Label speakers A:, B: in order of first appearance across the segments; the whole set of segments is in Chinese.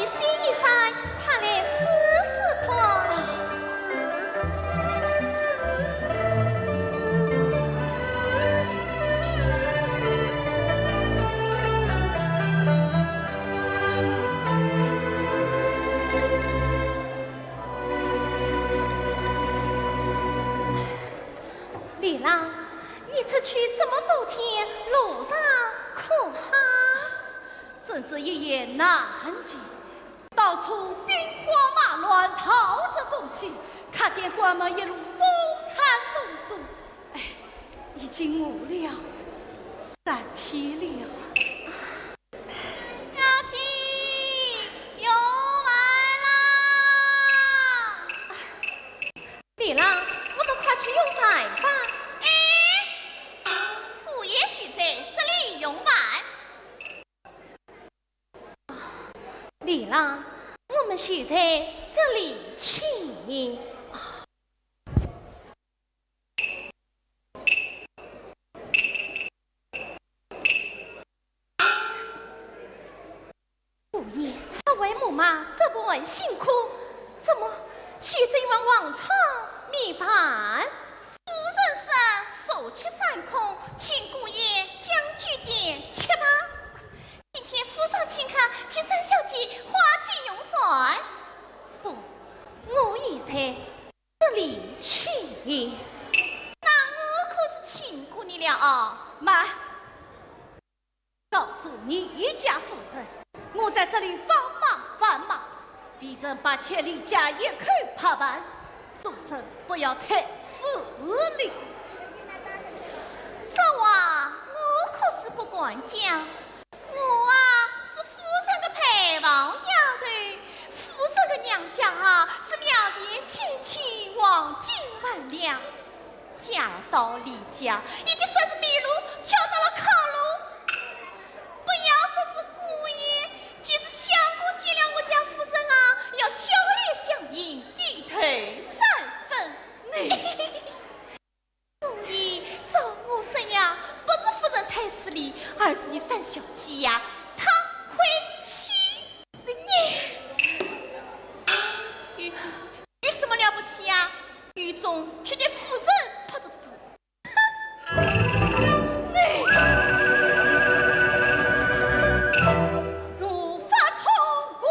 A: 的新衣裳，快来试试看。李郎，你出去这么多天，路上可好？
B: 真是一言难尽，到处兵荒马乱，逃着风起，看见官们一路风餐露宿，哎，已经无了3天了。
A: 小姐，有来啦！李郎，我们快去用饭吧。
C: 哎，姑爷许在这里用饭。
A: 李郎，我们需在这里请。姑爷，朝为母马这么晚辛苦，怎么许这一碗王朝米饭？
C: 夫人说手气三空，请姑爷将就点吃吧。今天府上请客，请三小姐花体用膳。
A: 不，我也在这里请。
C: 那我可是请过你了哦。
B: 慢，告诉你一家夫人，我在这里帮忙繁忙，逼人把千里家一口扒完，做人不要太势利。
C: 这话我可是不管讲。我啊是夫人的陪房丫头，夫人的娘家啊是庙店亲戚黄金万两，嫁到李家已经算是迷路，跳到了炕路。不要说是姑爷，就是相公见了我家夫人啊，要笑脸相迎，低头3分。所以照我说呀，不是夫人太势利，而是你三小姐呀，她会气你。有什么了不起呀？狱中却对夫人拍着字。
B: 如发冲冠，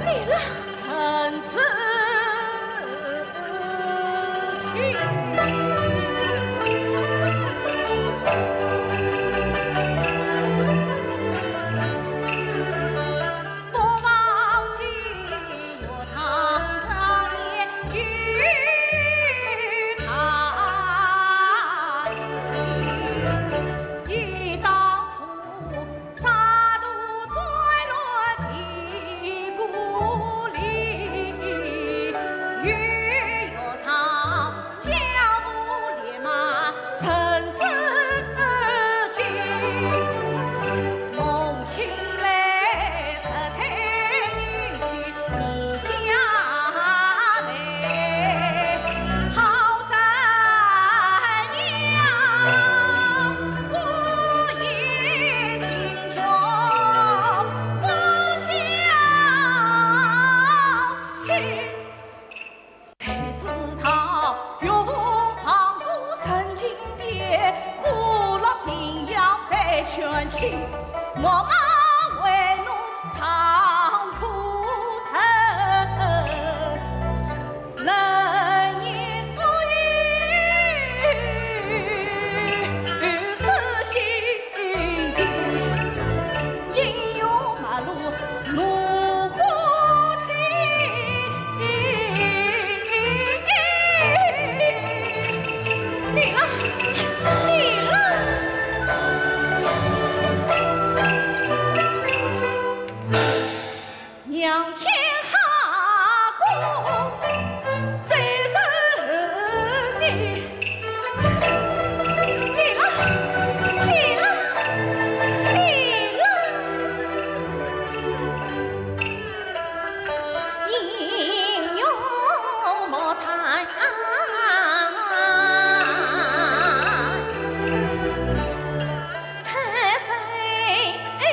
A: 李郎，
B: 臣子情。不忘记我常年与他忆当初杀戮坠落的故里，欲有常江湖烈马身自尽，梦醒来色彩女婿你家来，好三娘不言贫穷不相亲。谁知道岳父放过神经病，苦了平阳被劝弃，我妈为奴长苦生，人言不语此心地，英勇马路怒呼起。
A: 李郎，李郎，
B: 娘天下公，最是你。
A: 李郎，李郎，李郎，英勇莫叹。出身的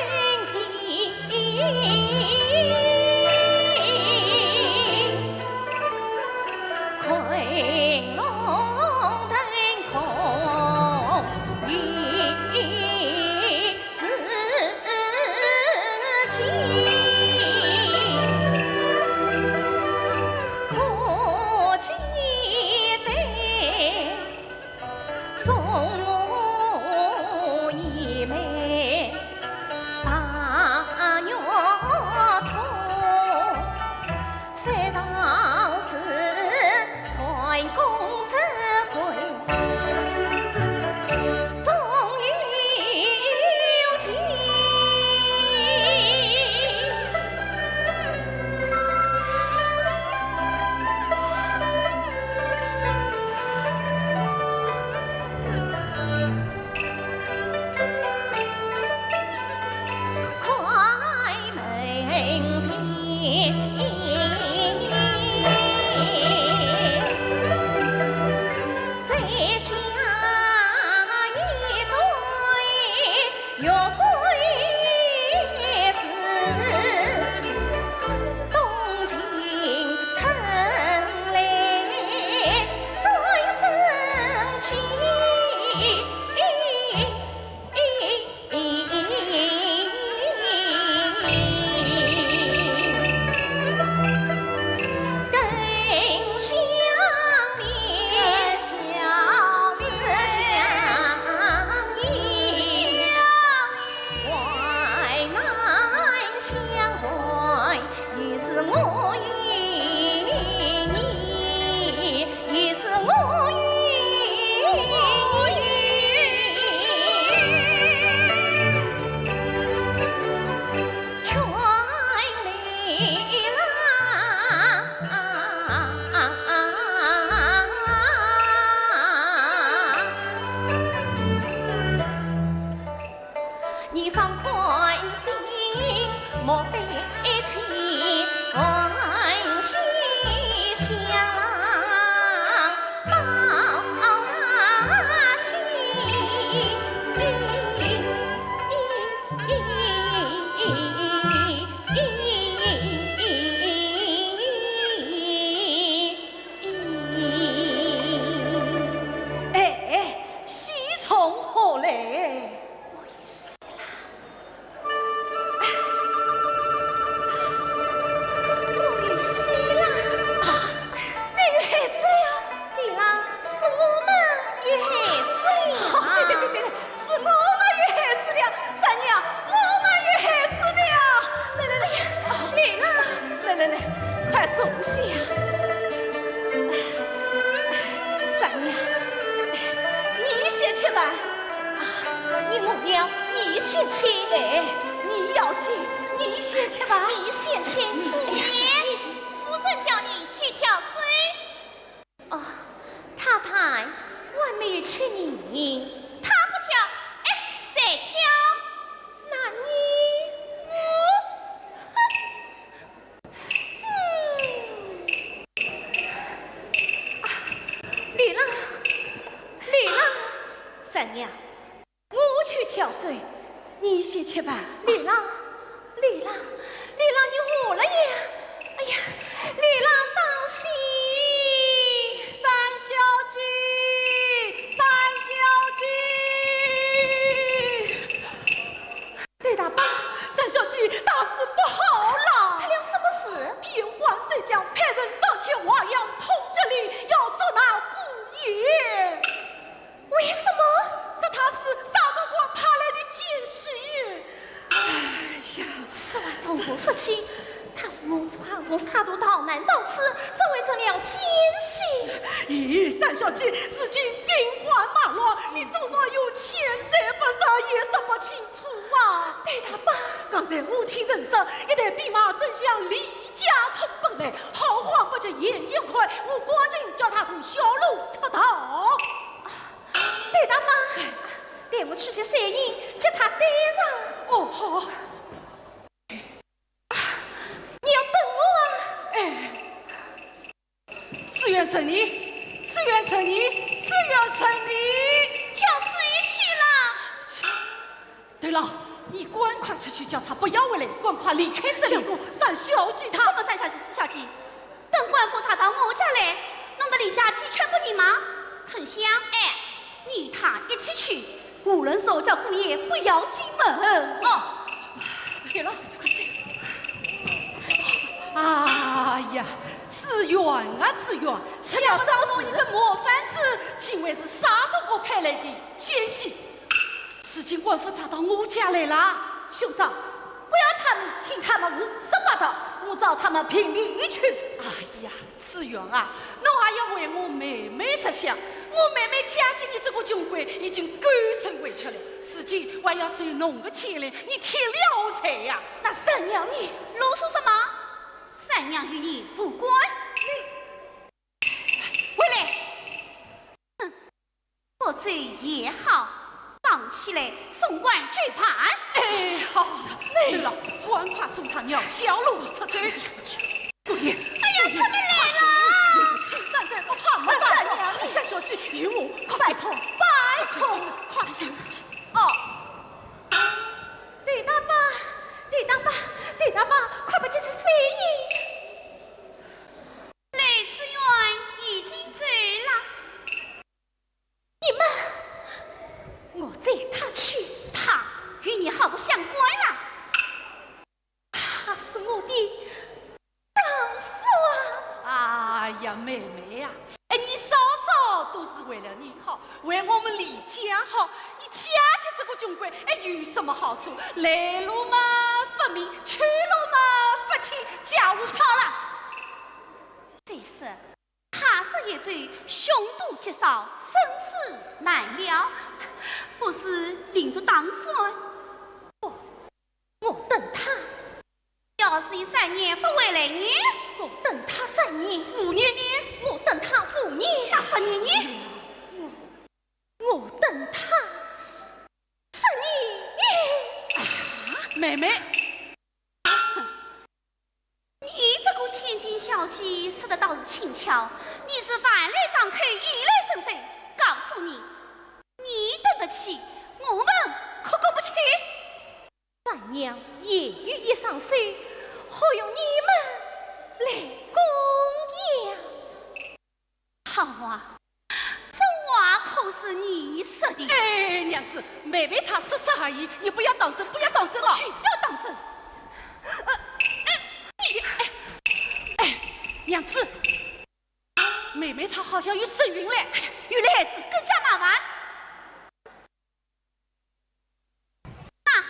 B: 无论手脚姑爷不要进门。
C: 哦，
B: 对了，快呀，志远啊志远，想上侬一个模范子，竟然是啥都给我派来的，谢谢。事情官府查到我家来了，兄长，不要听他们胡说八道，我找他们评理一曲。哎呀，志远啊，侬还要为我妹妹着想，我妹妹嫁进你这个穷鬼已经甘身委屈了，事情还要受侬的牵连，你体谅我才呀。
C: 那三娘你啰嗦什么？三娘与你无关。你回来。哼，我这也好，绑起来送官追判。
B: 哎，好，对了，赶快送他娘小路出走。姑爷，
C: 哎呀，他们来了！
B: 请站在不怕我三娘，你再说句与我，拜托，拜托，快点去。
A: 哦，对大爸，对大爸，对大爸，快把这些声音。
C: 雷慈元已经走了。
A: 你们，我载他去，
C: 他与你毫不相关了。
A: 他是我的丈夫啊！
B: 哎呀，妹妹呀，哎，你嫂嫂都是为了你好，为我们李家好。你嫁进这个穷鬼，哎，有什么好处？来路嘛发明，去路嘛发钱，家务跑了。
C: 再是他这一走，凶多吉少，生死难料，不是领着当算。
A: 不，我等他。
C: 要是一3年不回来呢？
A: 我等他3年
C: 5年呢？
A: 我等他5年，
C: 那10年呢？
A: 我等他10年。
B: 哎呀，妹妹，
C: 你这个千金小姐说的倒是轻巧，你是饭来张口，衣来伸手。告诉你，你等得起，我们可过不去。
A: 三娘也与一上手，何用你们来供养？
C: 好啊，这话可是你说的。
B: 哎，娘子，妹妹她说啥意，你不要当真，不要当真了。
C: 取消当真。
B: 娘子，妹妹她好像有身孕了，
C: 有了孩子更加麻烦。那好，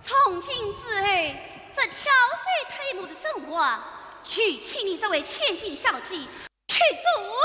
C: 从今之后，这挑水推磨的生活，就请你这位千金小姐去做。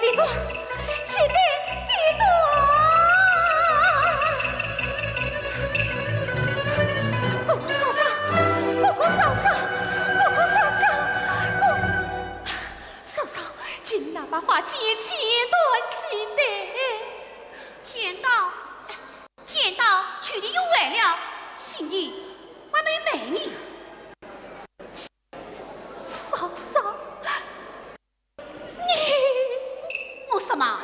A: 飞多，是的，飞多。姑姑嫂嫂，姑姑嫂嫂，姑姑嫂嫂，嫂嫂，君那把话剪断起的。
B: 见到去的有完了，心里还没美你。
A: 嫂嫂，
B: 我什么？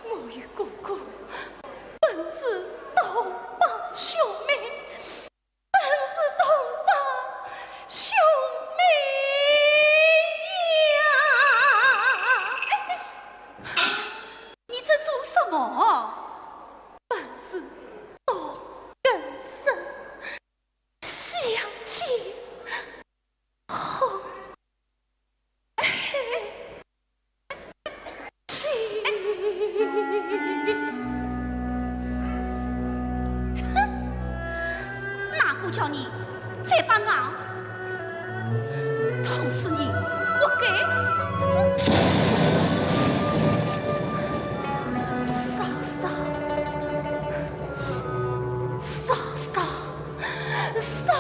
A: 我与姑姑本是同胞兄妹，本是同胞兄妹呀！
B: 你这做什么？
A: 本是多根生，相见后情。
B: 哪个叫你这般硬？痛死你！活该！
A: 嫂嫂，嫂嫂，嫂。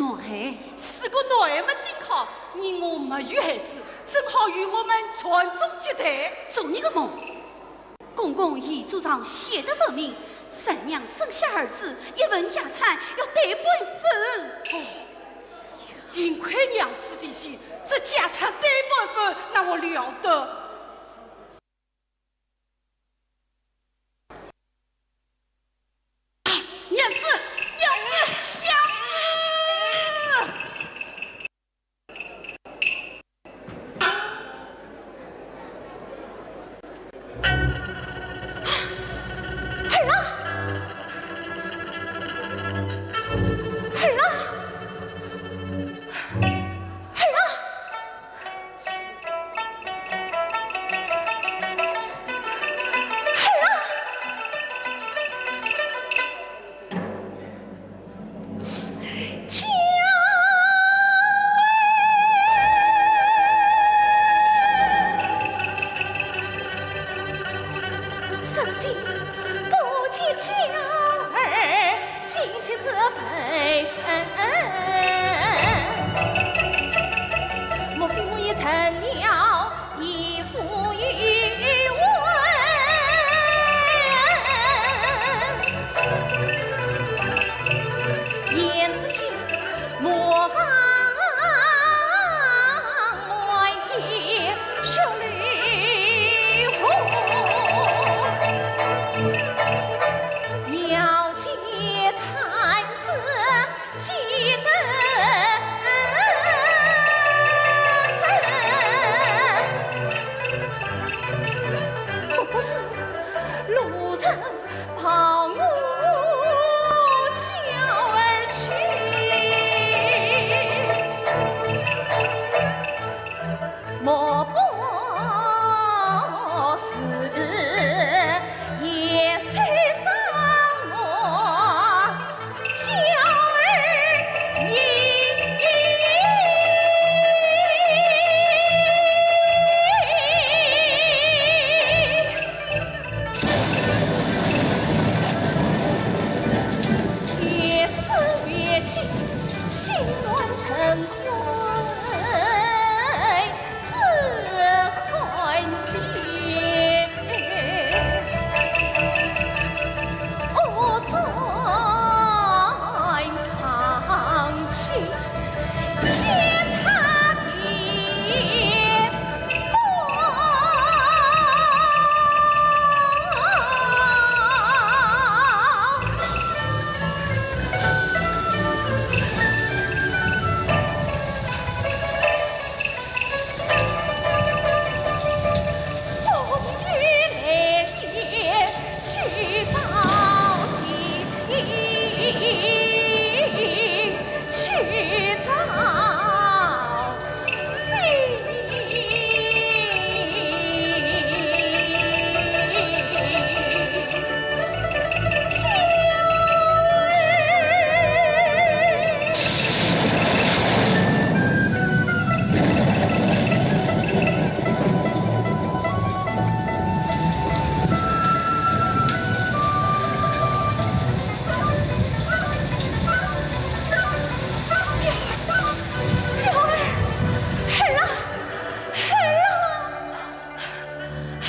A: 男孩，
B: 是个男孩们顶好，你我没有孩子，正好与我们传宗接代。
A: 做你个梦！公公遗嘱上写得分明，婶娘生下儿子，一份家产要对半分。
B: 幸亏娘子的心，这家产对半分，那我了得。娘子，娘子，娘子！
C: 儿啊，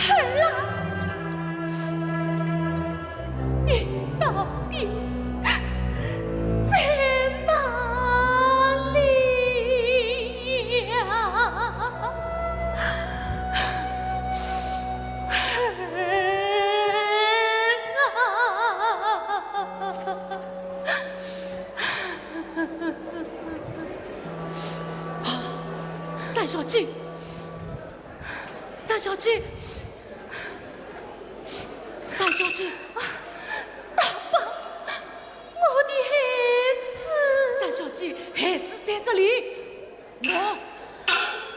C: 儿啊！
B: 三小姐，三小姐，三小姐，
A: 大伯，我的孩子。
B: 三小姐，孩子在这里。我，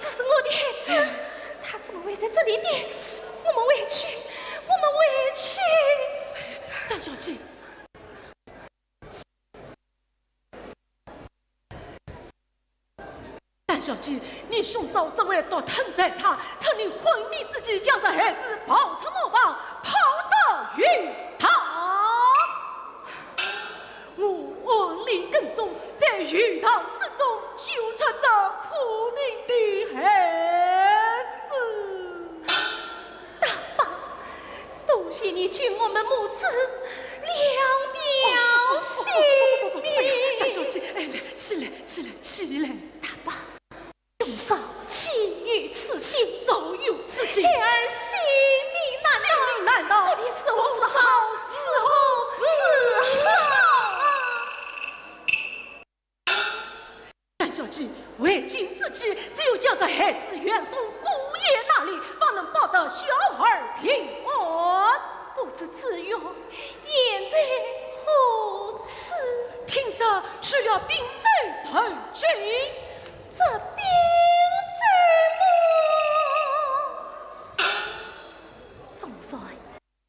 A: 这是我的孩子，他怎么会在这里的？我们回去，我们回去。
B: 三小姐。三小姐，你兄长这位都疼在他，趁你昏迷之际，将这孩子抱出茅房，抛上鱼塘。我往里跟踪，在
A: 鱼塘之中救出这苦命的孩子。大爸，多谢你救我们母子两条性命。
B: 三小姐，起来！
A: 大爸，兄嫂岂有此心，早有此心，孩儿心里难道这便是我是好时候。
B: 三小姐，为今之计，只有将这孩子远送姑爷那里，方能保得小孩平安。
A: 不知此约现在何处？
B: 听说去了滨州投军，
A: 这兵在么？总算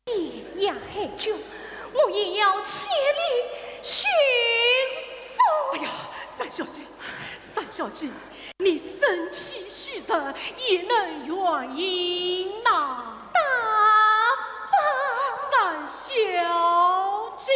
A: 天涯海角，我也要千里寻访。
B: 哎呀，三小姐，你身体虚弱，也能原因呐。
A: 大
B: 三小姐。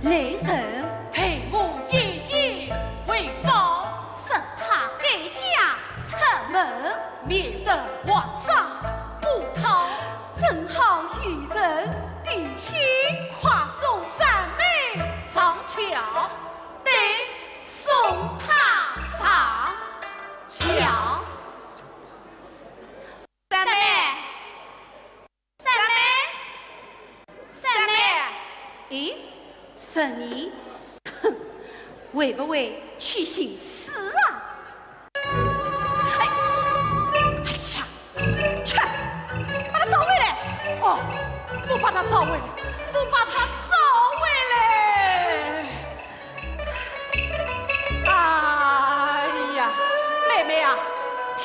A: 雷神
B: 陪我一一为报，
C: 神他改嫁出门，
B: 免得皇上不讨。
A: 正好遇人地亲，
B: 快送三妹上桥，
A: 对，送他上桥。
C: 三妹，三妹，三妹，
A: 咦，神尼，哼，会不会去寻死啊？哎，哎呀，去，把他找回来！
B: 哦，我把他找回来，我把他找回来。哎呀，妹妹啊，天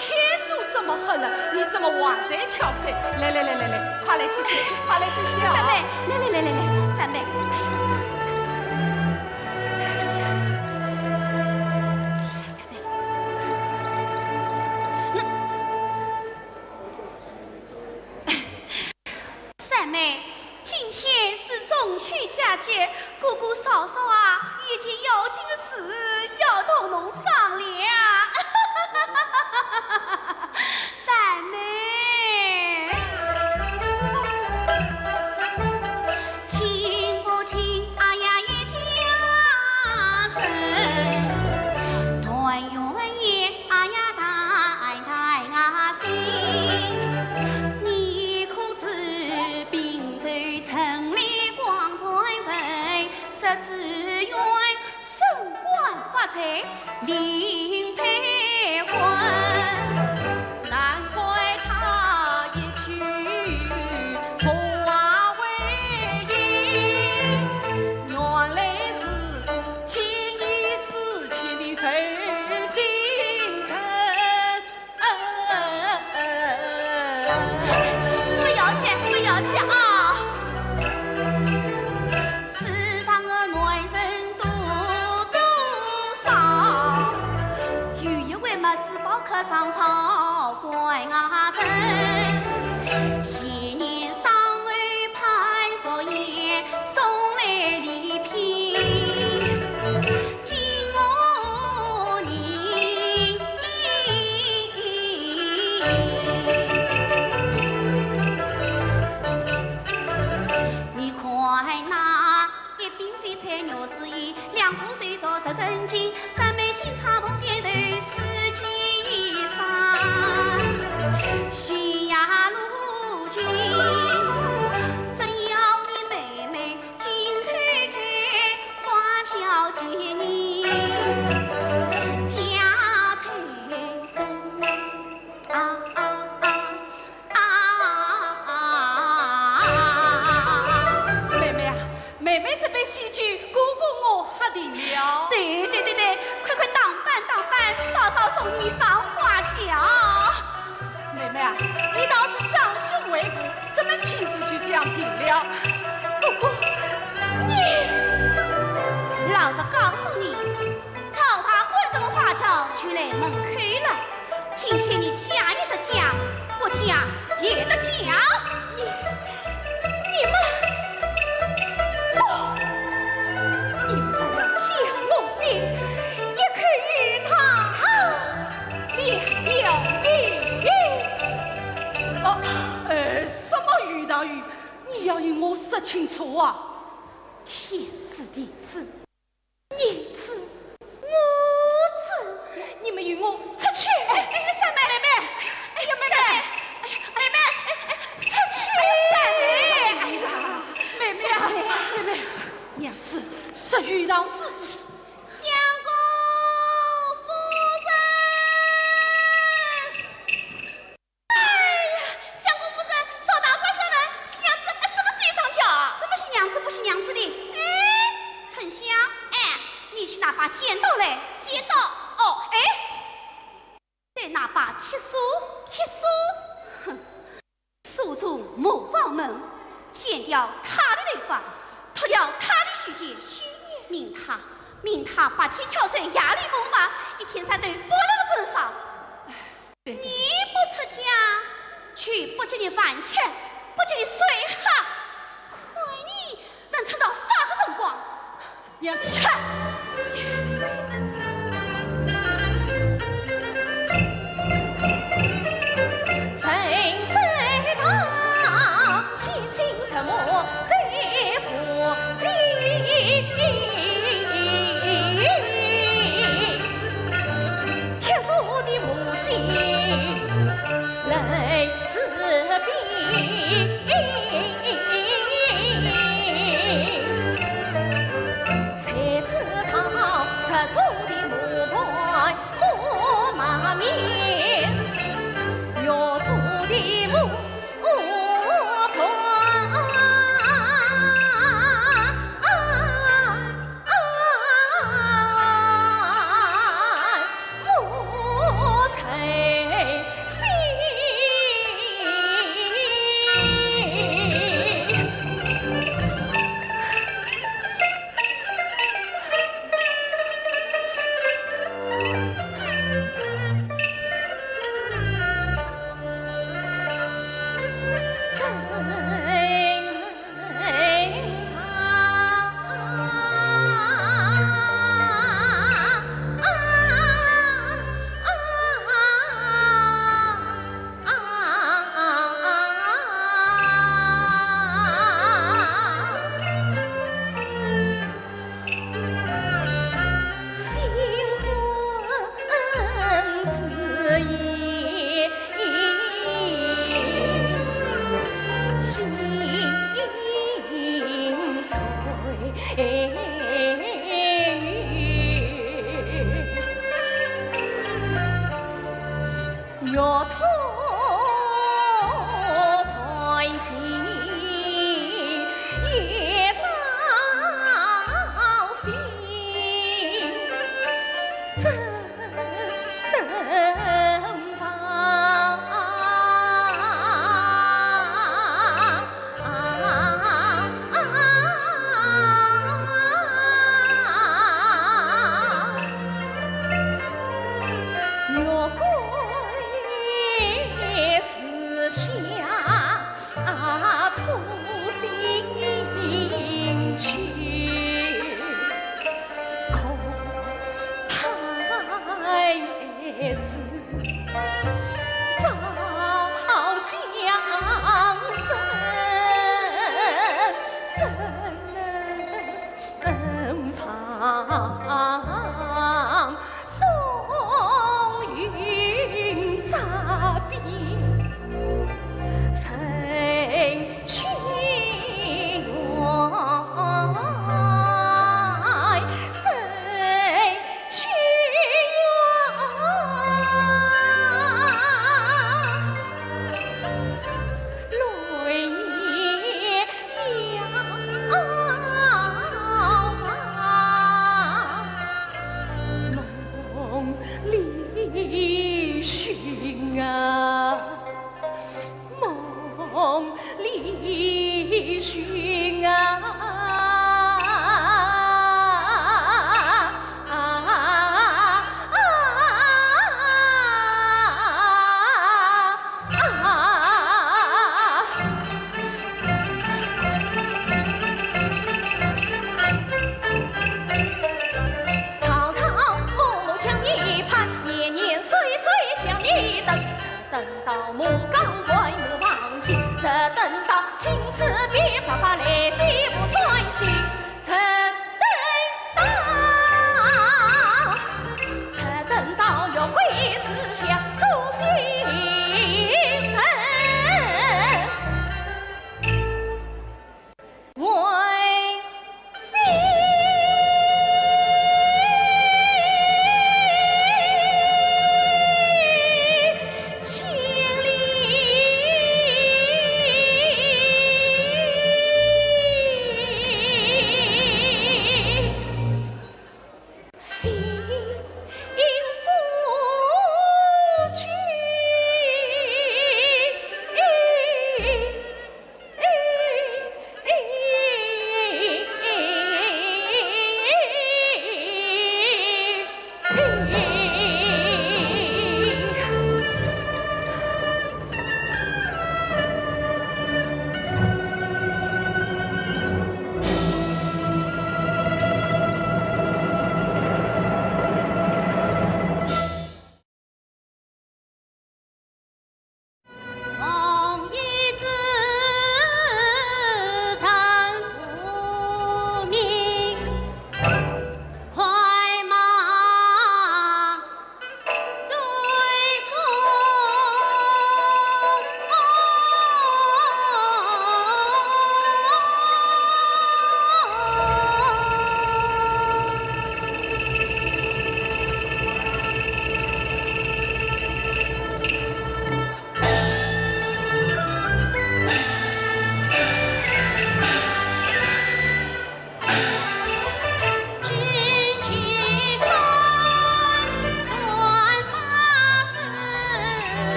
B: 都这么黑了，你怎么还在挑水？来来来来来，快来洗洗，快来洗洗啊！
C: 三妹，来，三妹，三妹，今天是中秋佳节，哥哥嫂嫂啊，有件要紧的事要同侬商量。三妹，亲不亲啊呀一家人，团圆夜啊呀代代啊心。你可知滨州城里光彩飞，十子院升官发财领配婚。
B: 难怪他一去佛化为营，原来是情义思亲的费心成。
C: 不要紧啊！世上的男人多少，有一位么子宝客上朝关啊神，昔年上位潘少爷送来礼品，今我你。你快拿一柄飞菜牛丝衣，两副水枣十针巾，三枚金茶凤点头四季衣裳，徐呀路君，真要你妹妹金开开，花轿接你家财神
B: 妹妹这杯喜酒，哥哥我喝定了。
C: 对，快当扮，嫂嫂送你上花轿。
B: 妹妹啊，你倒是长兄为父，怎么亲自就这样定了？
C: 哥哥，你老实告诉你，朝他关什么花轿就来门口了。今天你嫁也得嫁，不嫁也得嫁。你们想要降龙兵，也可以与他联了名。
B: 什么鱼当鱼？你要与我说清楚啊！
C: 天子地子，你子我子，你们与我出去！三妹，哎呀，妹妹，出去！三妹，哎呀，
B: 妹妹啊，妹妹，娘子，这鱼当之事，
C: 相公夫人。哎呀，相公夫人，赵大官上门，新娘子什么时候上轿？什么新娘子不新娘子的？哎，丞相，你去拿把剪刀来。剪刀？哦，再拿把铁梳。铁梳？哼，梳住魔王门，剪掉他的头发，脱掉他的须结，命他白天跳水，夜里摸马，一天三顿，不能不少。你不出家，却不给你饭吃，不给你水喝，看你能撑到啥个辰光？
B: 娘子去。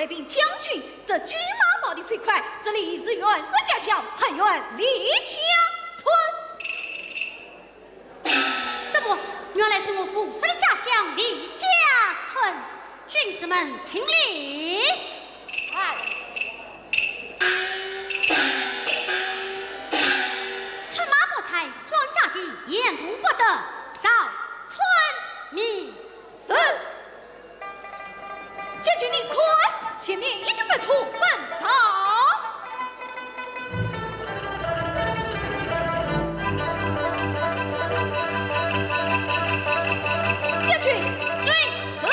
B: 卫兵将军，这军马跑得飞快，这里自远孙家乡，还远离家村。
A: 怎么，原来是我父孙的家乡李家村？军士们，请礼。
B: 哎，
A: 此马不才，庄稼地言读不得，少村民
B: 是。将军你快，前面一定白兔奔逃。将军，追死！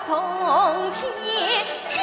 C: 从天降。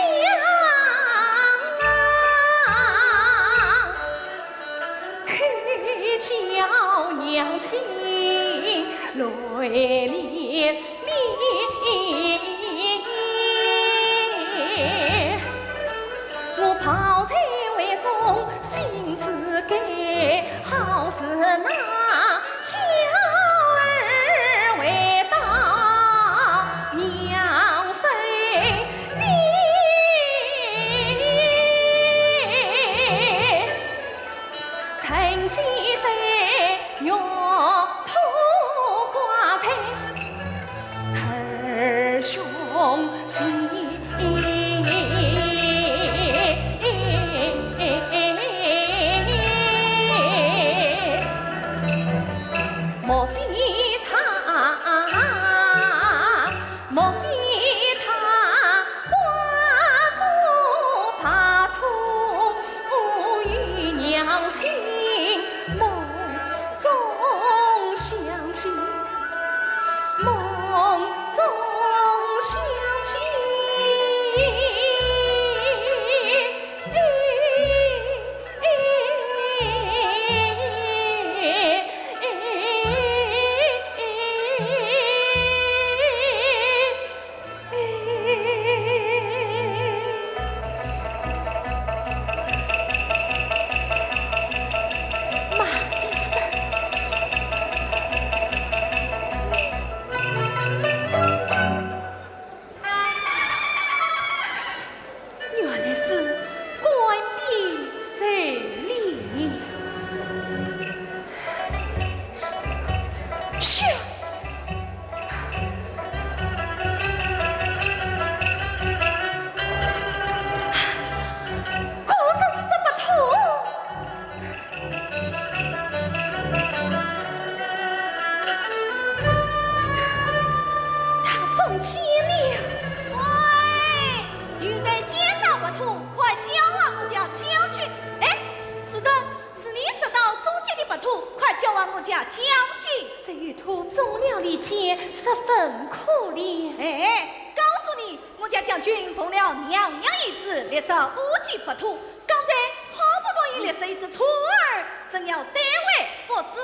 B: 交往我家将军，
A: 这与他终了离间，十分可怜。
B: 哎，告诉你，我家将军奉了娘娘一旨，列设夫妻不图。刚才好不容易列设一只徒儿，怎要单位佛子？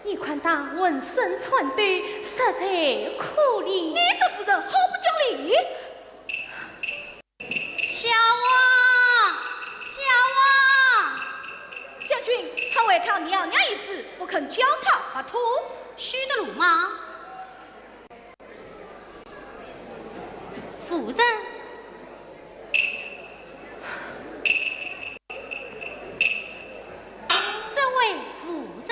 A: 你看他浑身穿堆，实在可怜。
B: 你这妇人好不讲理！
C: 小王，小王，
B: 将军他违抗娘娘一旨，不肯交草拔土，
C: 许得路吗？夫人，这位夫人。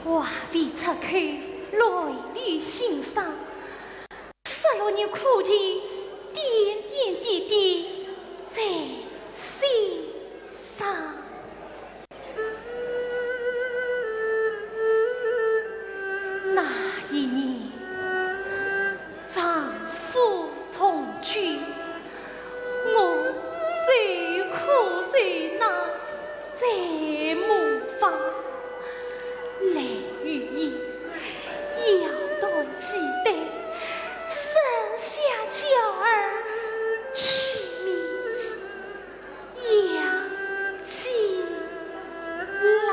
A: 话未出口，泪里心伤。16年苦甜，点点滴滴在心上。那一年，丈夫从军，我谁苦谁难，在模仿。来与伊遥断脐带，生下娇儿取名杨继郎。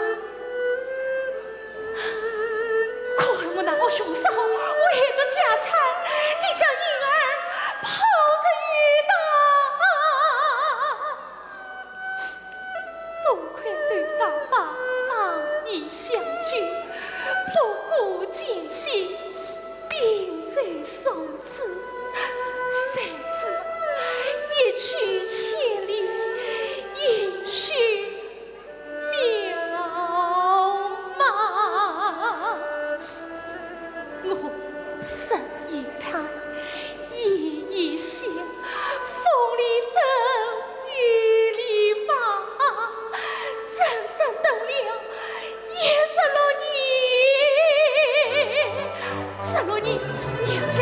A: 可恨我那恶凶手为了家产，竟将婴儿抛入大多亏对大巴仗义相救，不顾艰辛，并在送子。谁知一去千里，音讯渺茫。我身一叹，夜一想，风里等，雨里放，整整等了16年，娘家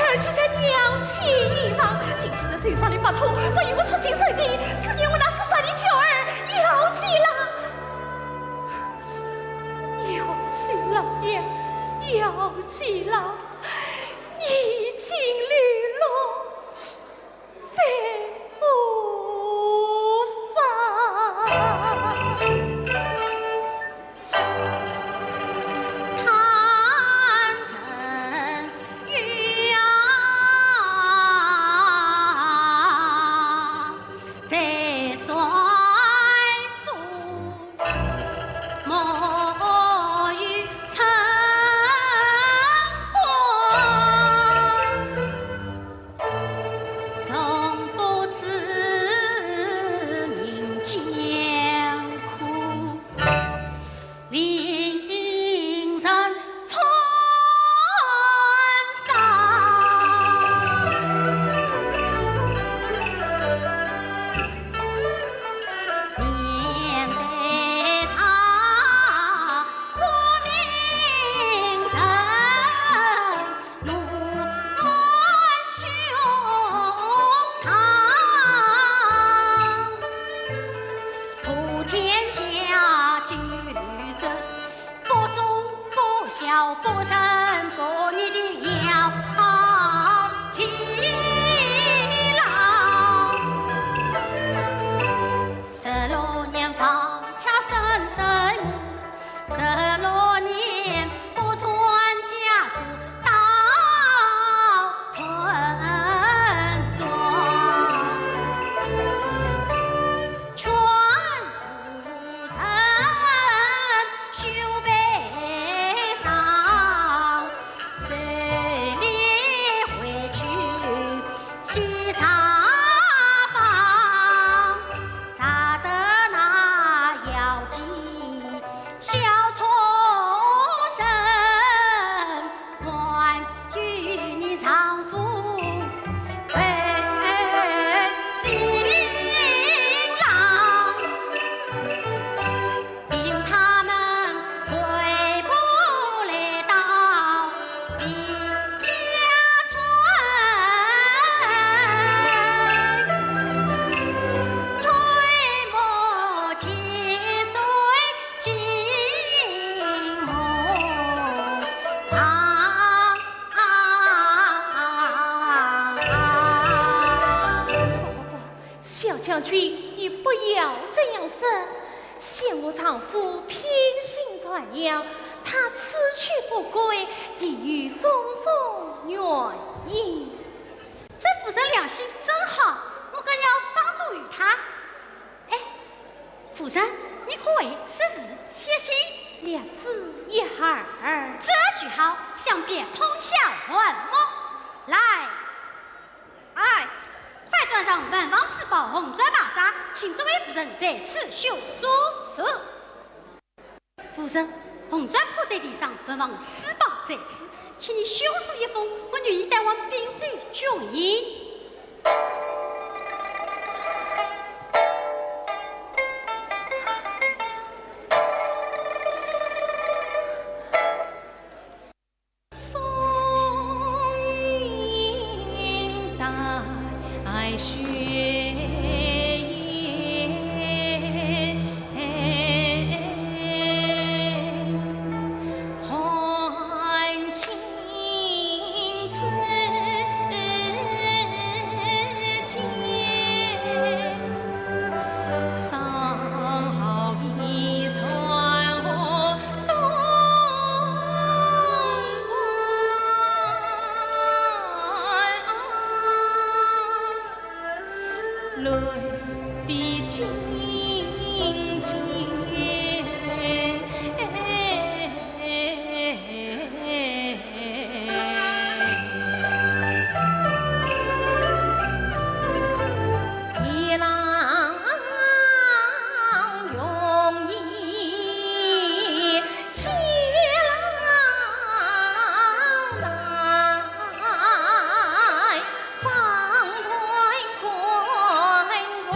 A: 儿就像娘亲一方，今天的手上的把头都与我出尽手地，4年我那13的娇儿要急了，有要记牢，你经历了再无法。
B: 小不成不你的要记牢，16年放下生身母，16年不传家书到村庄，全府人修悲伤，谁里回去西茶坊，查得那妖姬小畜生，关于你丈夫为新郎，令他们回不来到你家村，推磨千岁进门旁。
A: 小将军，你不要这样说。嫌我丈夫偏心传谣，他此去不归，地有种种原因。
B: 这夫人良心真好，我更要帮助于他。哎，夫人，你可为此事写信？
A: 两字一儿，
B: 这句好，想必通晓文墨。来，哎，快端上文房四宝红砖马扎，请这位夫人在此修书。是。夫人，红砖铺在地上，文房四宝在此，请你修书一封，我愿意带往滨州救营。
A: 松云带雪雁，还清自间，上好一船河东关，泪滴晶晶。一郎用意，七郎来放快快我。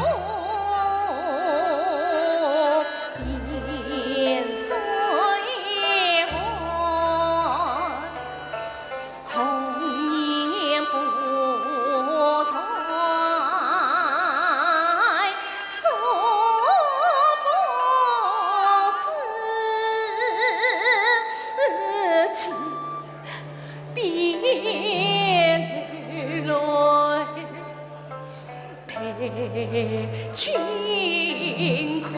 A: 君快。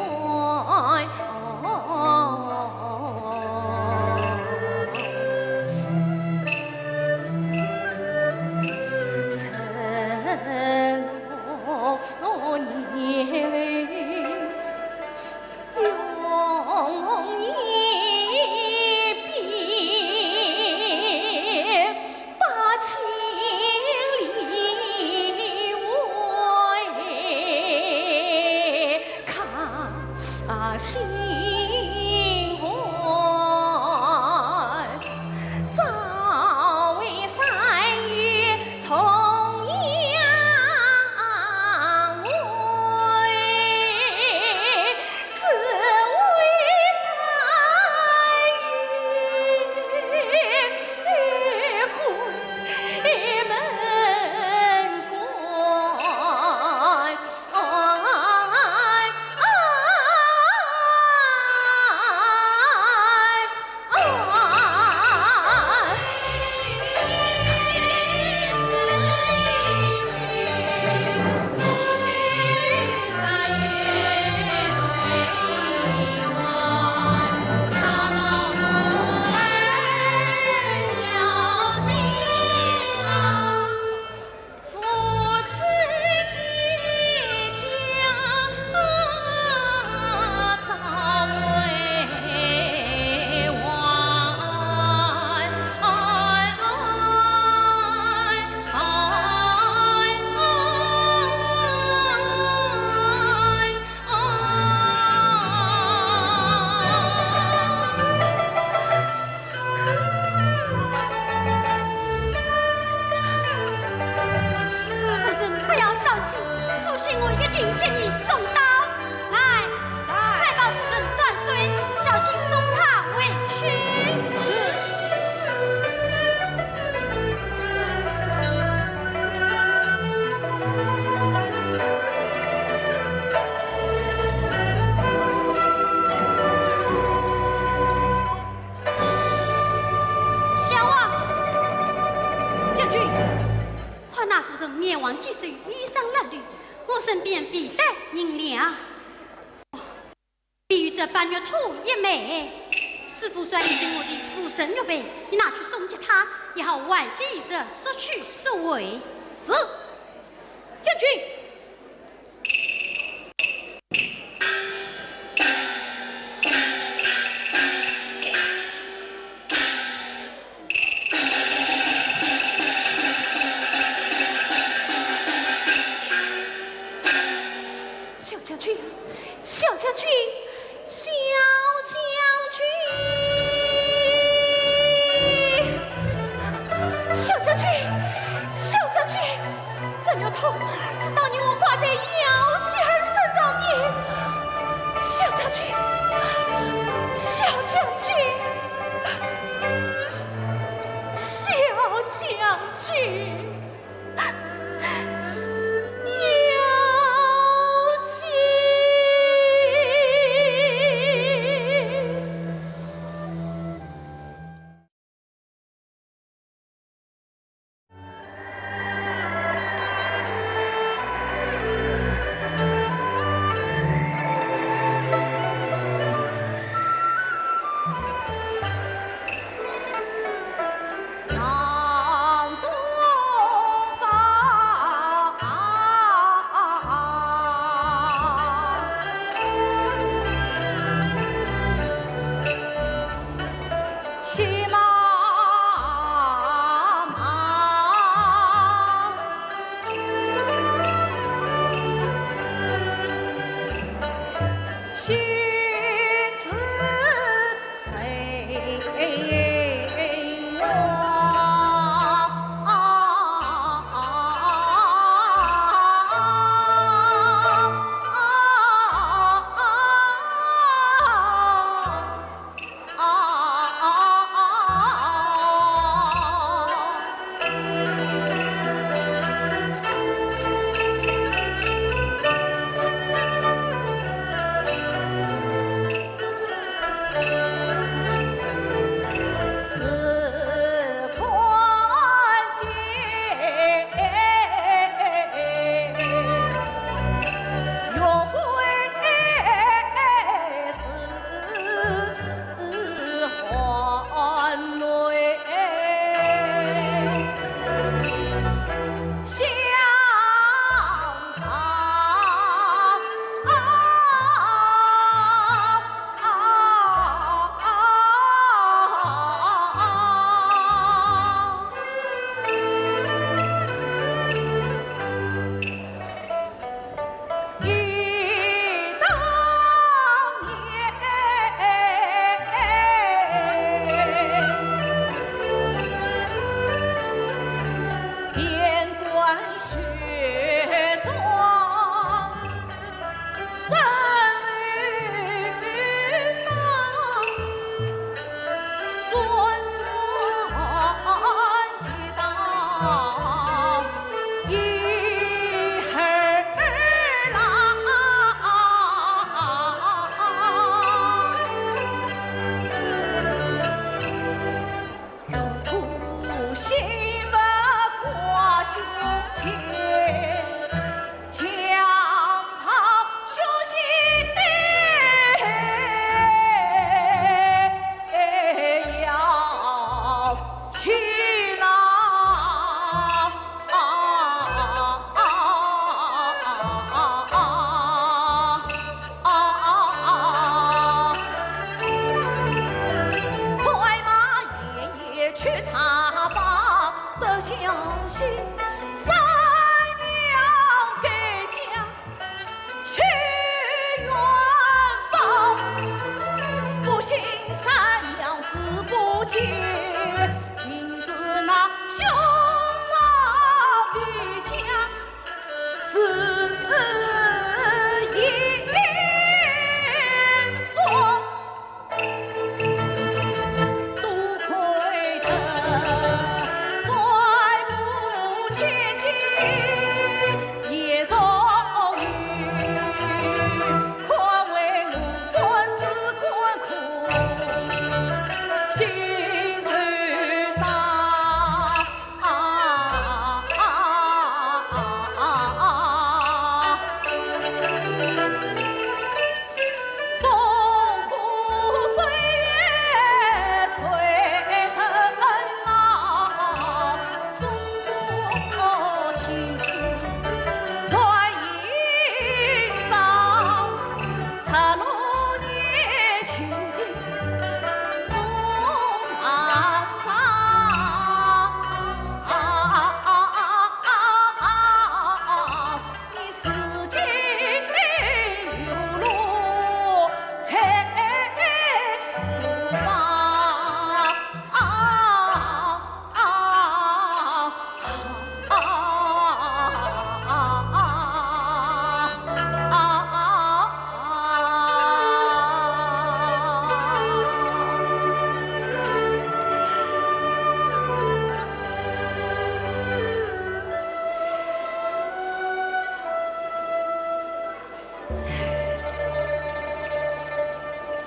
B: 灭亡既遂，衣裳褴褛，我身边必带银两。比喻这半月土也美，师父率领着我的福神玉杯，你拿去送给他，也好万喜一色，所取所为。是，将军。
A: 小将军，小将军，小将军，小将军，这牛头是当年我挂在姚妻儿身上的。小将军，小将军，小将军。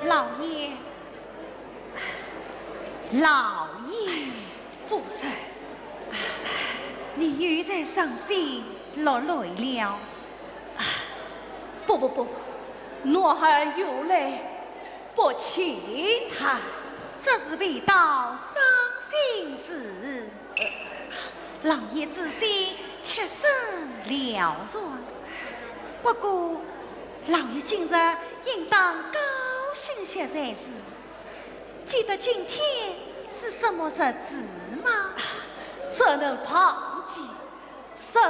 A: 老爷，老爷，
B: 夫人，
A: 你又在伤心落泪了？
B: 不，我还有来不气他，
A: 这是为到伤心事。老爷之心切身了然，不过老爷今日应当高兴些才是。记得今天是什么日子吗？
B: 怎能忘记？13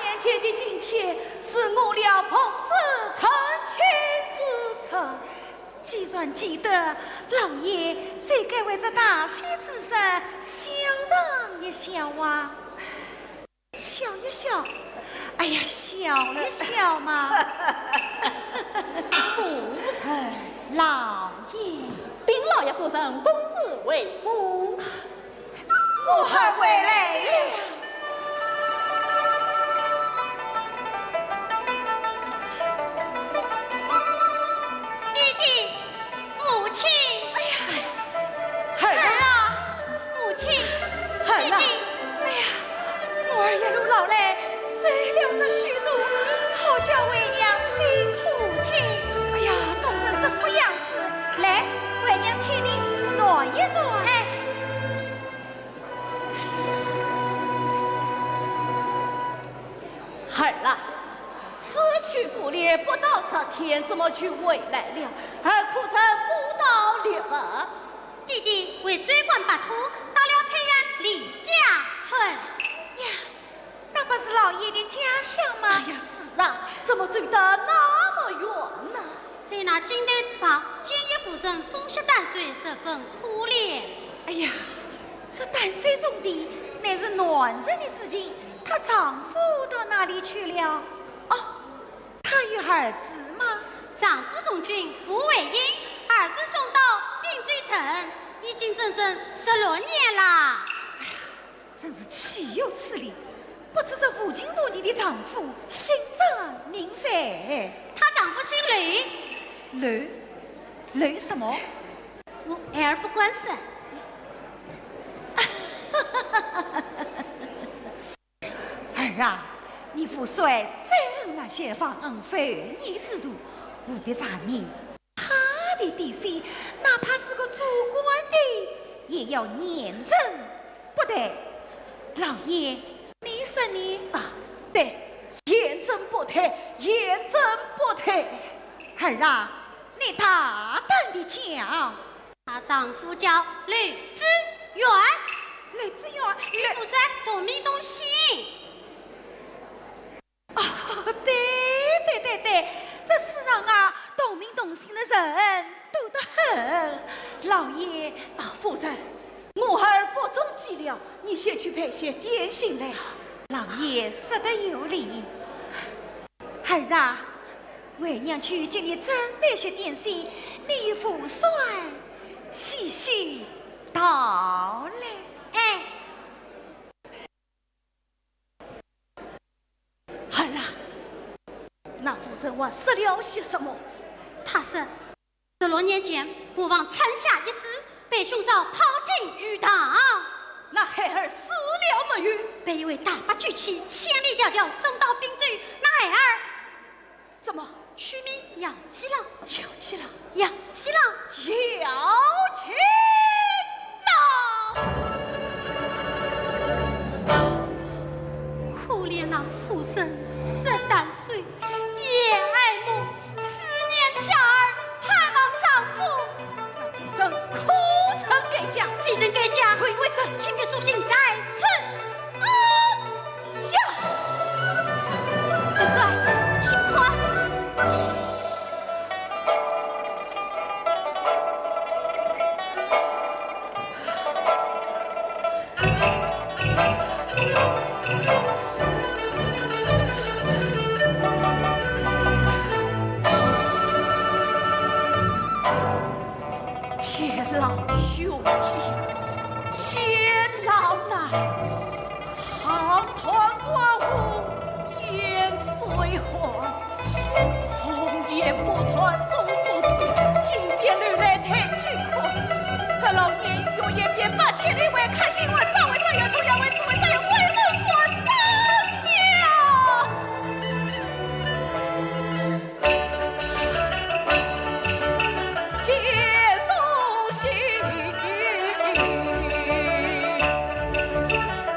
B: 年前的今天是我俩奉旨成亲之日。
A: 既然记得，老爷谁该为这大喜之日笑上一笑啊？笑一笑，哎呀，笑一笑嘛！
B: 夫人，
A: 老爷，
D: 禀老爷夫人，公子为夫。
A: 我还回来了。
C: 弟弟，母亲，
A: 哎呀，
B: 孩儿
A: 啊，
C: 母亲，
B: 孩儿，
C: 弟弟，
A: 哎呀，我儿一路老来，谁了这许多，好叫为娘心土亲。哎呀，弄成这副样子，来，为娘替你暖一暖。哎，
B: 孩儿啊，此去不列不到10天，怎么就回来了？还哭成不到6日。
C: 弟弟为追赶白兔，到了沛源李家村。
A: 呀，那不是老爷的家乡吗？
B: 哎呀，是啊，怎么追得那么远呢？
C: 在那金代之旁，建业夫人风雪淡水，十分可怜。
A: 哎呀，这淡水种地乃是暖人的事情，她丈夫到哪里去了？哦，她有儿子吗？
C: 丈夫中军傅为英，儿子送到并追城，已经整整16年了。
A: 哎呀，真是岂有此理！不知这父亲父弟的丈夫姓甚名谁？
C: 她丈夫姓吕，
A: 吕什么？
C: 我爱儿不关事。
A: 儿啊，你父帅再有那些防恩非逆之徒，务必查明他的底细，哪怕是个做官的，也要严正，不得。老爷，你说你
B: 啊，对，严正不退，严正不退。
A: 儿啊，你大胆的讲。
C: 她丈夫叫吕知远，
A: 吕知远，
C: 与父帅同名同姓。
A: 哦，对，这世上啊，同名同姓的人多得很。老爷
B: 啊，夫人，我孩儿腹中饥了，你先去配些点心来。
A: 老爷说得有理。儿啊，为娘去给你准备些点心，你与父帅细细道来。
C: 哎，
B: 孩儿啊，那夫人我说了些什么？
C: 他说16年前，不忘参下一旨，被兄嫂抛进鱼塘。
B: 那孩儿死了没有？
C: 被一位大把举起，千里迢迢送到滨州。那孩儿
B: 怎么
C: 取名杨继郎？
B: 要起了？
C: 杨继郎，
B: 要起了！
C: 可怜那父身18岁，也爱慕思念家儿，盼望丈夫。
B: 那夫人哭成给家，
C: 非真该家，
B: 回为臣，
C: 请别书信在此。
B: 呀！
C: 父帅，请快。
B: 天老有意，天老呐，堂堂寡妇眼随红，红言不传，素不辞，金边旅来太艰苦。这老年有言便把千里外看新闻，早晚上有中央为自为上有归门过生了。接送信，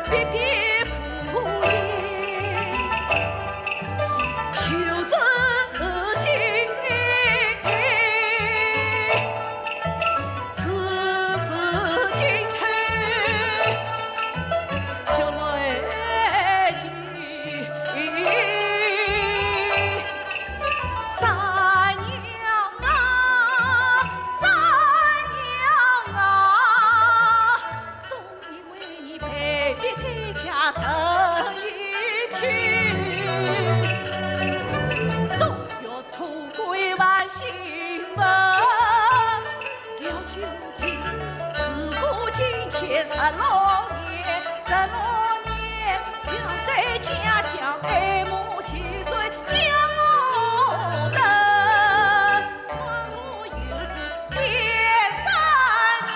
B: 别别敷衍，就是今丝丝金头，小来急。三娘啊，三娘啊，总因为你陪的给家成一曲，总要图归万新闻。了究竟，自古今且16年，16年要在家乡爱慕几岁将我等，况我又是见三娘，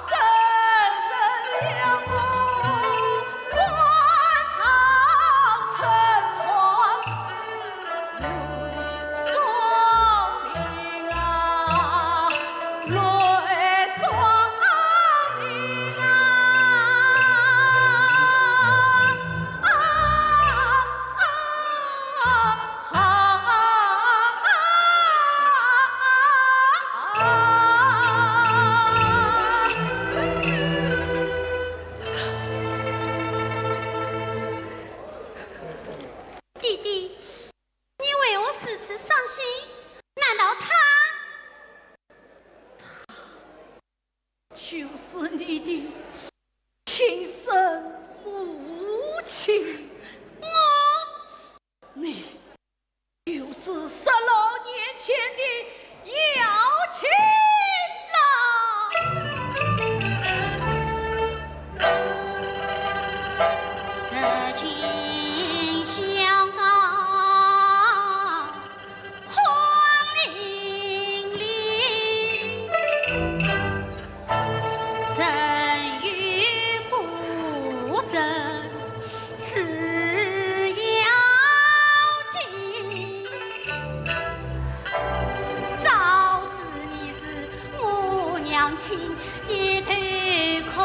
B: 真人将我官场成团。双林啊，泪双林
C: 弟弟，你为我如此伤心，难道他？
B: 就是你的亲生母亲，你就是16年前的姚琴
C: 色情香港黄玲玲，真与不真是妖精。早知你是我娘亲，一头空。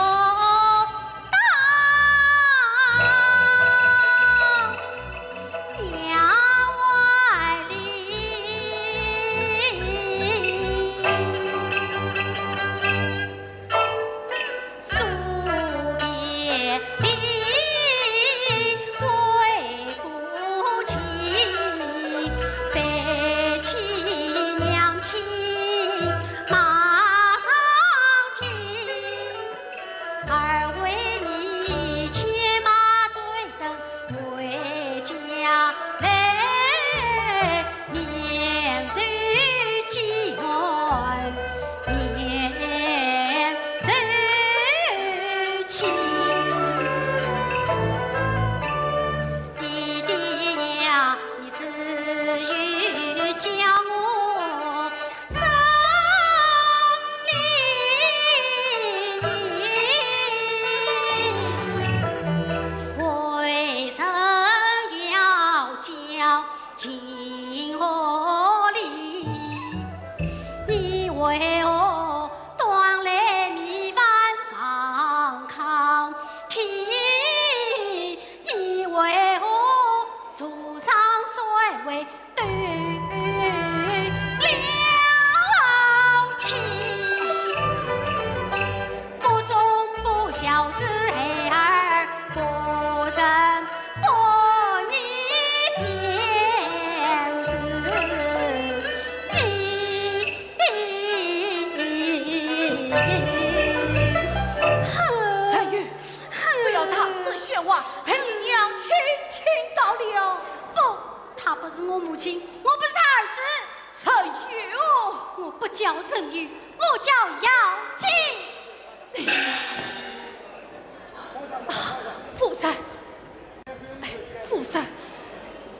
C: 情何理？你为何端来米饭放糠皮？你为何树上衰为断了情？不忠不孝是孩儿，不仁不义便是
B: 三月，不要大肆喧哗，陪你娘亲听到了。
C: 不，她不是我母亲，我不是她儿子。
B: 陈玉，
C: 我不叫陈玉，我叫姚金。
B: 富山，富山，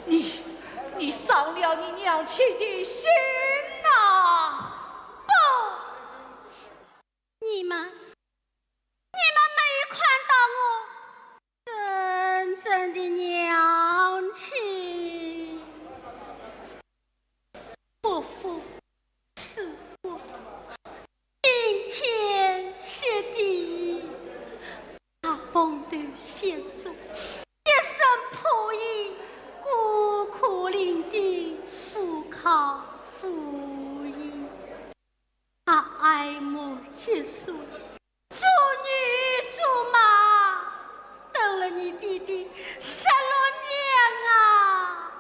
B: 你伤了你娘亲的心呐！
A: 不，你们没看到我真正的娘亲。伯父死过，冰天雪地，他崩断险中，一生仆役，孤苦伶仃，富靠父义。他爱慕结束，做女做马，等了你弟弟16年啊！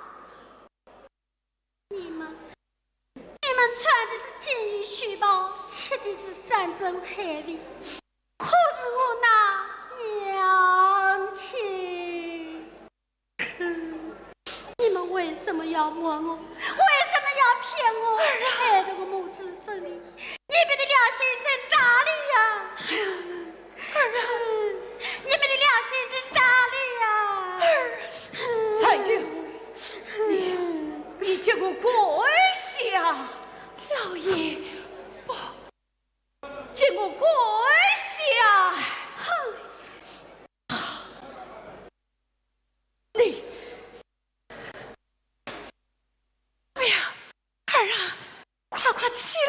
A: 你们穿的是金玉虚宝，吃的是山珍海味，可是我那娘亲，你们为什么要瞒我？为什么要骗我？害得我母子分离，你们的良心在哪里呀？你们的良心在哪里呀？
B: 彩云，你见过跪下！
A: 老爷，
B: 不，见过跪下！你，哎呀，儿啊，快起来！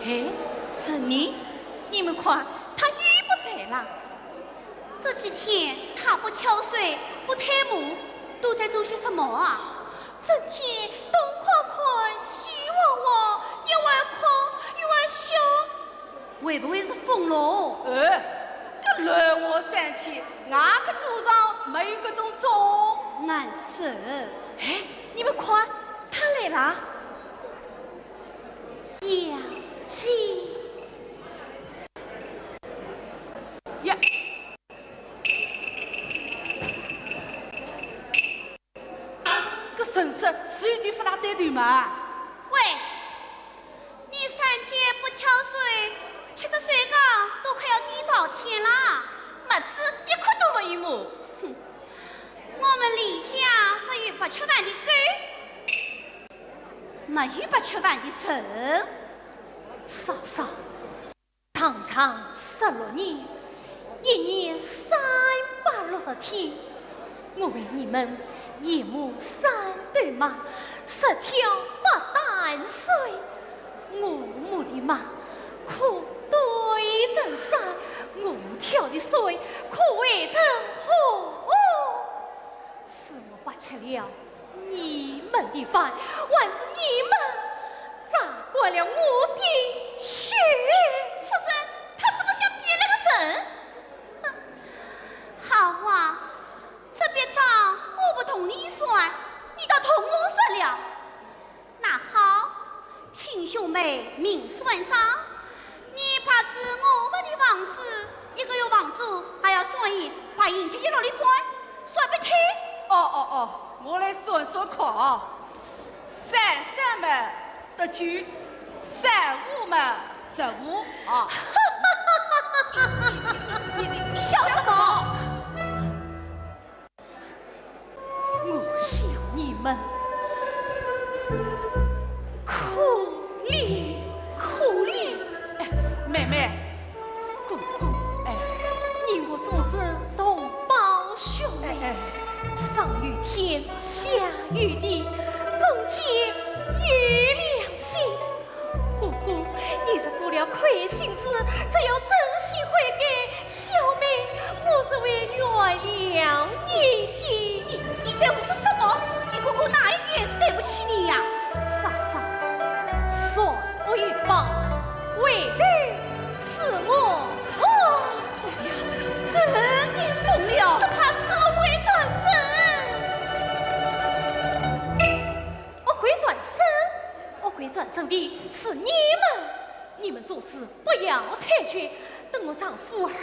A: 哎，神尼，你们看，他雨不在了。
C: 这几天他不挑水，不抬木，都在做些什么啊？
A: 整天东看看，西望望，一碗哭一碗笑。
C: 会不会是疯了？
B: 这乱话三千，哪个组长没这种种？
A: 难受。哎，你们看，他来了。杨七
B: 呀，这神色是有点不大对头嘛？
C: 喂，你3天不挑水，吃着水缸都快要地着天了，
A: 么子一颗都没有么？
C: 哼，我们李家只有8吃饭的根，没有8吃饭的神。
A: 嫂嫂，堂堂16年，一年360天，我为你们一亩3头马，10条8担水，我母的马可堆成山，我挑的水可汇成河。是我不吃了你们的饭，还是你们砸过了我的血。
C: 夫人，他怎么想变了个人？哼，好话，这笔账我不同你算，你倒同我算了。那好，亲兄妹明示万章，你把持我们的房子，1个月房租还要算伊把人家一老里关，算不听？
B: 我来算算看啊，33嘛得9，35嘛15啊。
C: 你笑什么？
A: 我想你们苦力。哎，妹妹，公公，哎，你我总是同胞兄妹，上雨天，下雨地，中间有良心。姑姑，你是做了亏心事，只要真心悔改，小妹我是会原谅你的。
C: 你在胡说什么？你姑姑哪一点对不起你呀？
A: 嫂嫂，说我一报，为的是我。
C: 怎么样？真的疯了？
A: 只怕是我会转身。我会转身，我会转身的是你们。你们做事不要太绝，等我丈夫儿子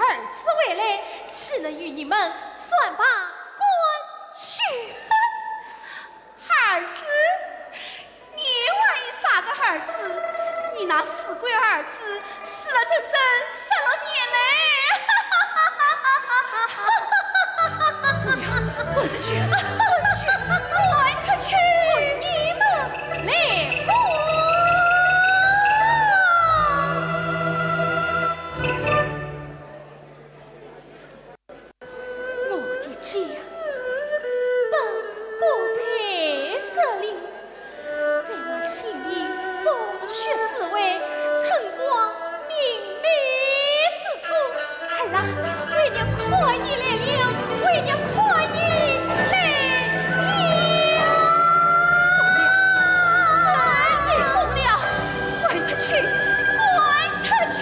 A: 回来，岂能与你们算把关系？
C: 儿子，你还有啥个儿子？你那死鬼儿子死了整整16年嘞！不要，滚出去！滚出去！滚出去！
A: 你们来我的家本不在这里，在我心里风雪之外，晨光明媚之处。儿啊，为娘夸你来了，为娘夸你来了。
C: 你疯了！滚出去！滚出去！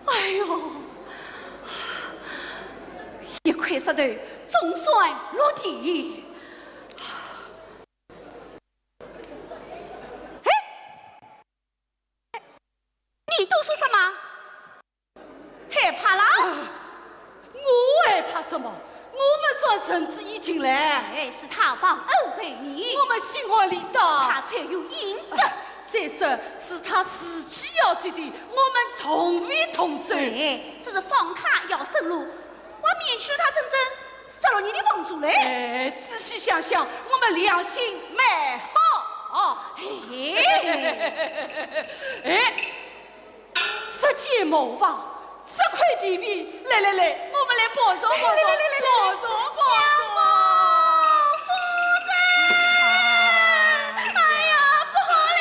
C: 哎呦！一块石头总算落地。你都说什么？害怕啦？
B: 我害怕什么？我们算臣子已经来，
C: 哎，是他方恩为你，
B: 我们心怀理
C: 他
B: 大。
C: 才有应得。
B: 再说是他自己要走的，我们从未动手。
C: 哎，这是放他一条生路，我免去了他整整16年的房租嘞。
B: 哎，仔细想想，我们良心蛮好。哎，这件毛发，这块地皮，来，我们来保守。
C: 夫人，哎呀，不好嘞！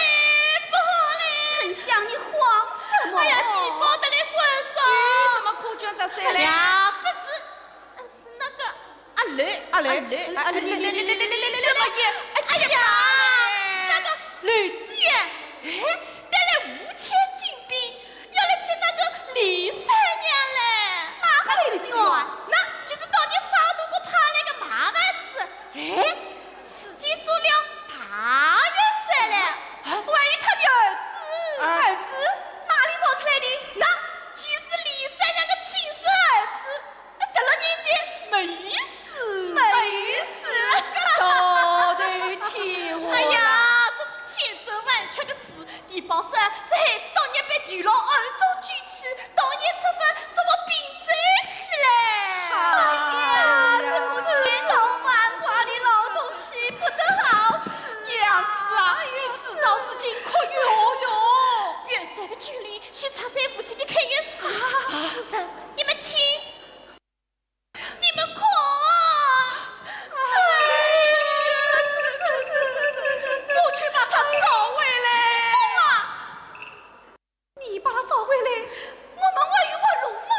C: 你帮生，这孩子当年被地牢暗中举起，当年出分，什么并罪起来？哎呀，这个千刀万剐的劳动气不得好死！
B: 娘子啊，你世道是情可有用。
C: 元帅的军令是插在附近的开元寺。夫人，你们听，你们看。
B: 我去把他找回来。
A: 你把他找回来，我们还有活路吗？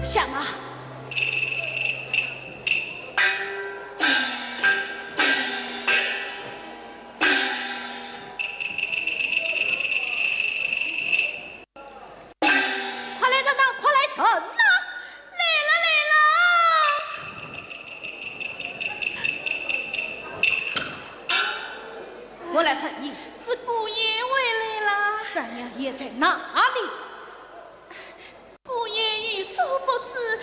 B: 想啊，快来人呐，快来人呐！我来问你，
C: 是姑爷回来了。
B: 三娘爷在哪里？
C: 姑爷有所不知。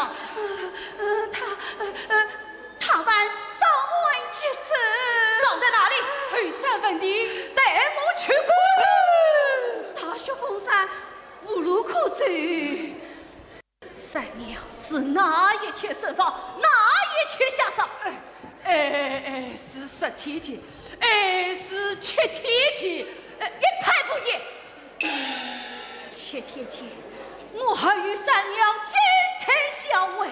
B: 吗？
A: 他犯上文劫子，
B: 葬在哪里？黑山坟地，带我去过。
A: 大雪封山，无路可走。
B: 三娘是哪一天生房，哪一天下葬？
A: 是10天前，是7天前，
B: 一派胡言！7天前，我还与三娘金天相会，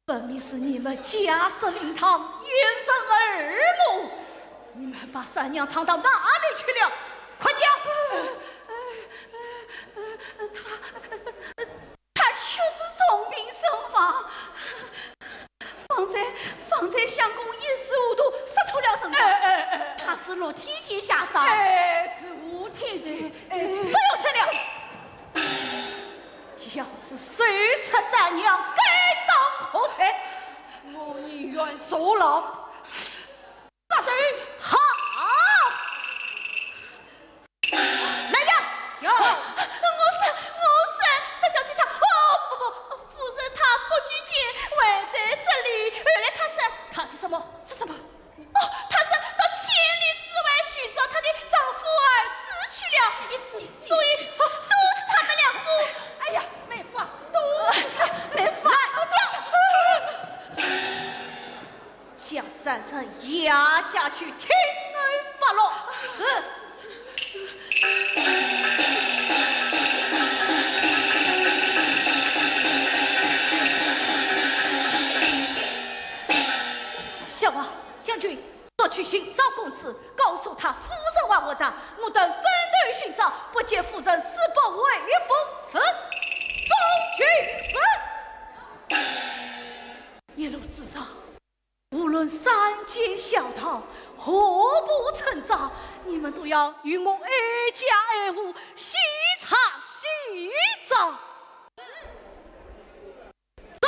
B: 分明是你们假设灵堂，掩人耳目。你们把三娘藏到哪里去了？快讲！
A: 他确实重病身亡，放在相公145度杀出了身亡。他是6天前下葬，
B: 是5天前，不用商量。要是谁出三娘，该当破财，我宁愿受牢。大队好，来呀！有。
C: 我是小姐她，不，夫人她不拘谨，还在这里。原来她是
B: 什么？
C: 她是到千里之外寻找她的丈夫儿子去了，因此，所以都是他们两个。
B: 哎呀，妹夫啊，都是他，
C: 妹夫，
B: 将三婶压下去，听而发落。是。小王将军，速去寻找公子，告诉他夫人亡我家，我等分队寻找，不见夫人，誓不为夫。是。中举是。一路之上，无论山间小道，何不成长，你们都要与我挨家挨户细查细找。走。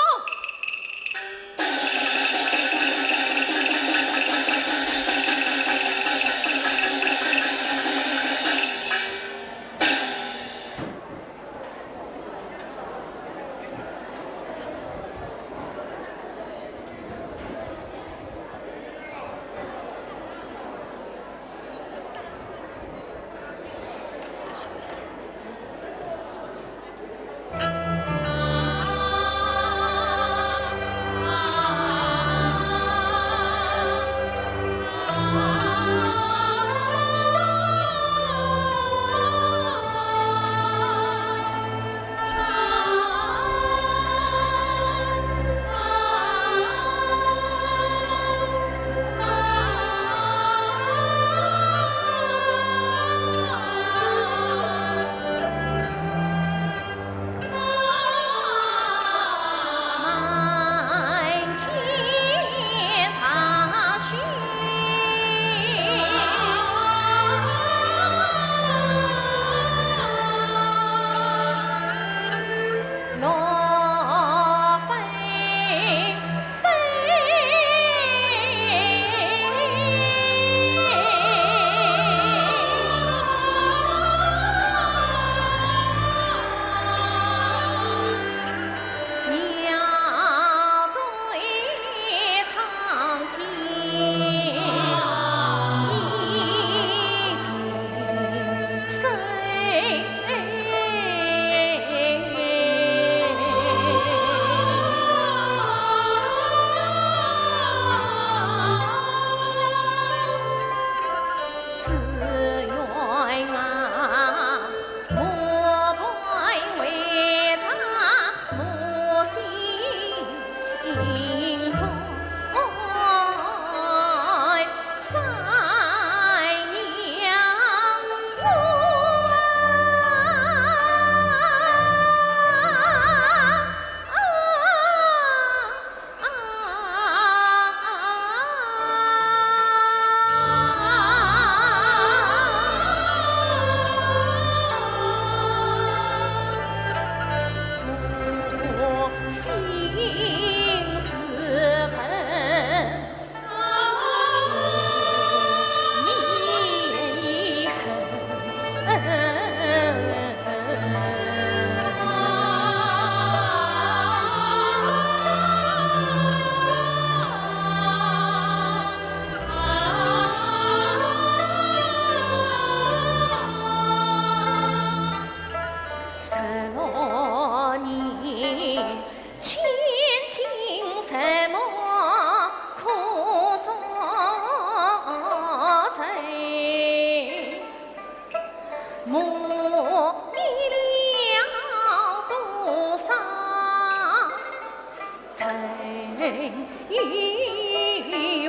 B: 一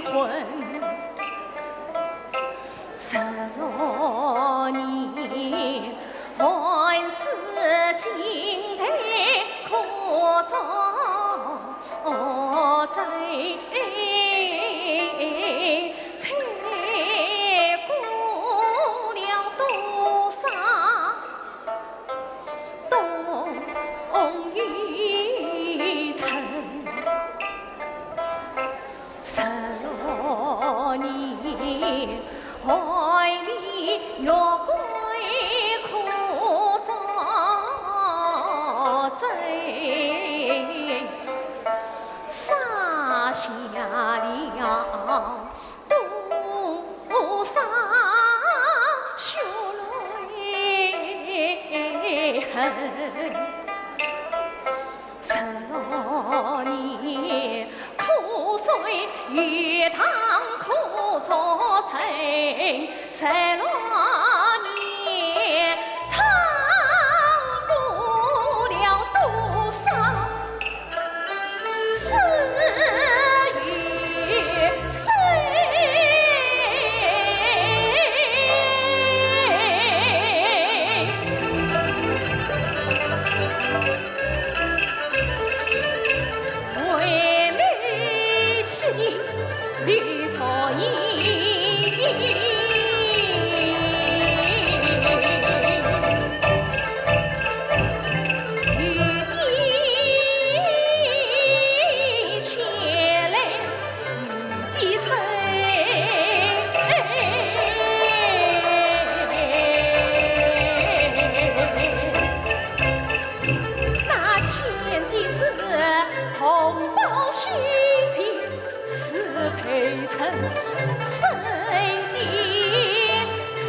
B: 婚16年，还是金台可造贼，才过了多少冬雨尘16年，海里月桂可造贼，洒下了多少血泪痕。16年，苦水鱼塘可作成，16年，唱不了多少死与生。绿草衣，玉帝前来玉帝谁？那前的是同胞虚情。非曾生的是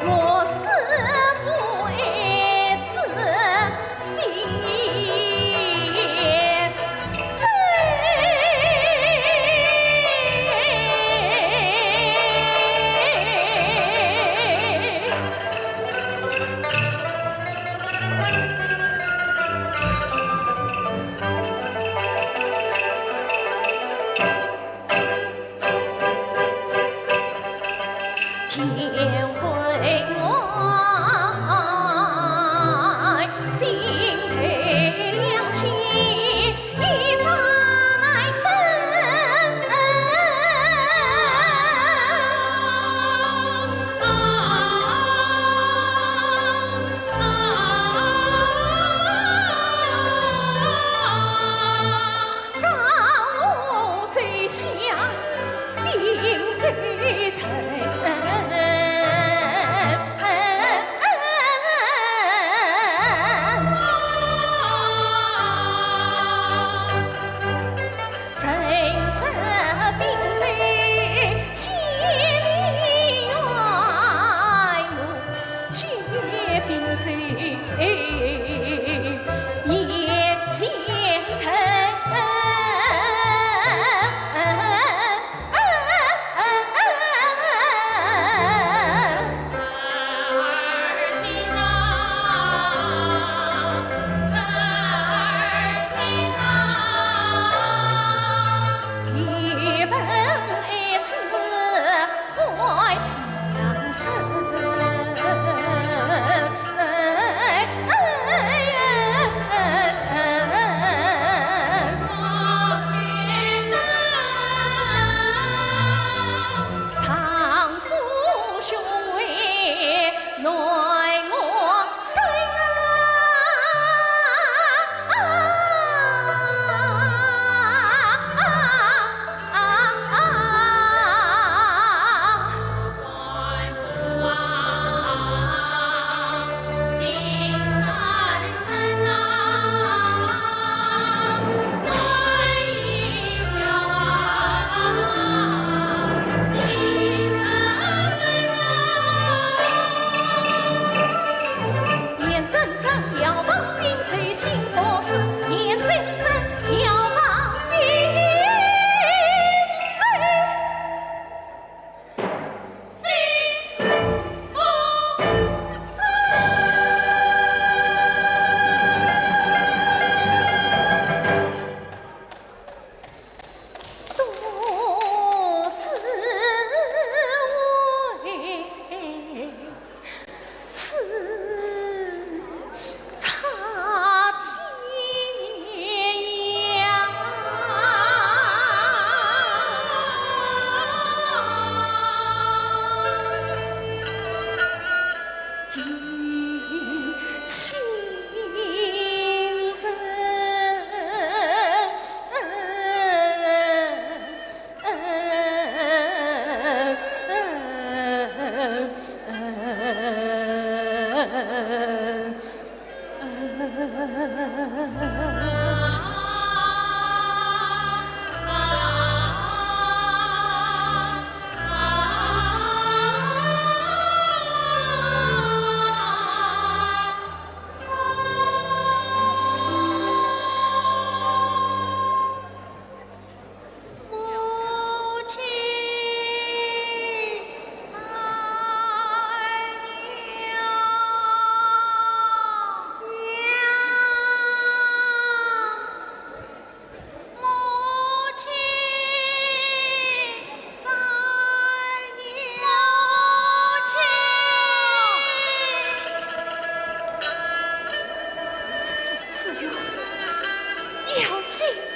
B: 我师父爱子心真。天昏外，心头亮起一盏灯。张我最想并最沉。
A: 情要进。